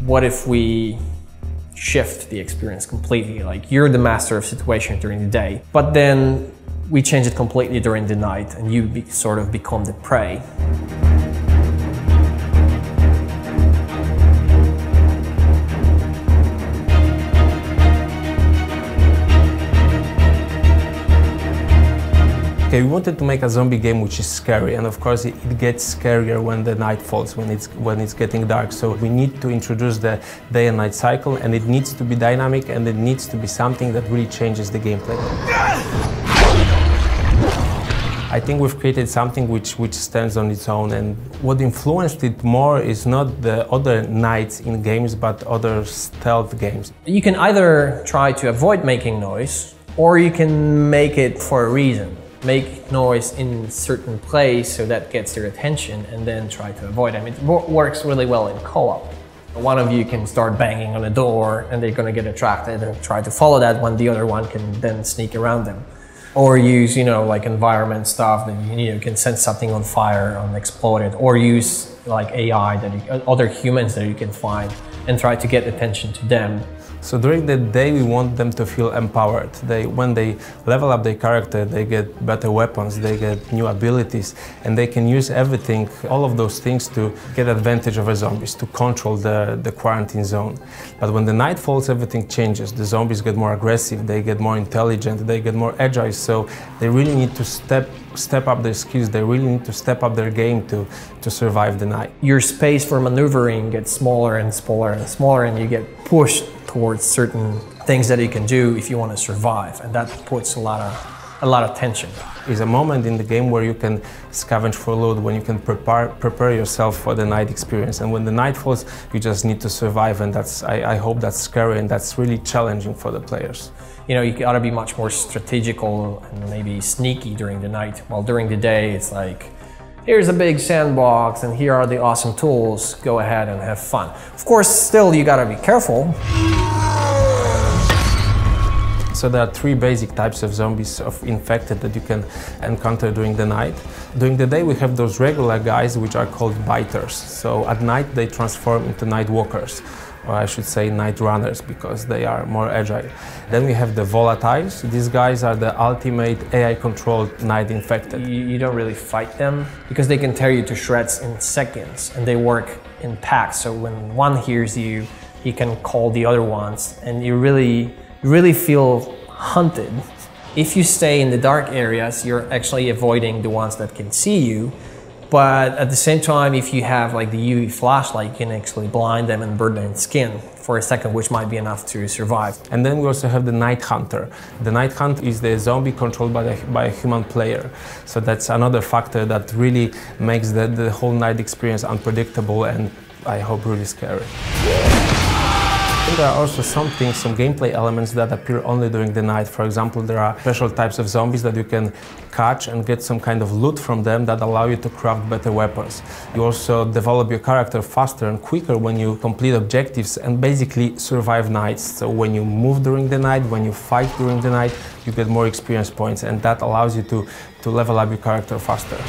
what if we shift the experience completely? Like, you're the master of situation during the day, but then we change it completely during the night and you sort of become the prey. Okay, we wanted to make a zombie game which is scary, and of course it gets scarier when the night falls, when it's getting dark. So we need to introduce the day and night cycle, and it needs to be dynamic, and it needs to be something that really changes the gameplay. I think we've created something which stands on its own, and what influenced it more is not the other nights in games, but other stealth games. You can either try to avoid making noise, or you can make it for a reason. Make noise in a certain place so that gets their attention, and then try to avoid them. It works really well in co-op. One of you can start banging on the door and they're going to get attracted and try to follow that, when the other one can then sneak around them. Or use, like environment stuff that you can set something on fire and explode it, or use like AI that other humans that you can find and try to get attention to them. So during the day we want them to feel empowered. When they level up their character, they get better weapons, they get new abilities, and they can use everything, all of those things, to get advantage over zombies, to control the quarantine zone. But when the night falls, everything changes. The zombies get more aggressive, they get more intelligent, they get more agile, so they really need to step up their skills, they really need to step up their game to survive the night. Your space for maneuvering gets smaller and smaller and smaller, and you get pushed towards certain things that you can do if you want to survive, and that puts a lot of tension. It's a moment in the game where you can scavenge for loot, when you can prepare yourself for the night experience, and when the night falls, you just need to survive, and I hope that's scary and that's really challenging for the players. You gotta be much more strategical and maybe sneaky during the night, while during the day it's like, here's a big sandbox and here are the awesome tools, go ahead and have fun. Of course, still you gotta be careful. So there are three basic types of zombies of infected that you can encounter during the night. During the day we have those regular guys which are called biters. So at night they transform into night walkers, or I should say night runners, because they are more agile. Then we have the volatiles. These guys are the ultimate AI-controlled night infected. You don't really fight them because they can tear you to shreds in seconds, and they work in packs. So when one hears you, he can call the other ones, and you really feel hunted. If you stay in the dark areas, you're actually avoiding the ones that can see you. But at the same time, if you have like the UV flashlight, you can actually blind them and burn their skin for a second, which might be enough to survive. And then we also have the Night Hunter. The Night Hunter is the zombie controlled by a human player. So that's another factor that really makes the whole night experience unpredictable and I hope really scary. There are also some gameplay elements that appear only during the night. For example, there are special types of zombies that you can catch and get some kind of loot from them that allow you to craft better weapons. You also develop your character faster and quicker when you complete objectives and basically survive nights. So when you move during the night, when you fight during the night, you get more experience points, and that allows you to level up your character faster.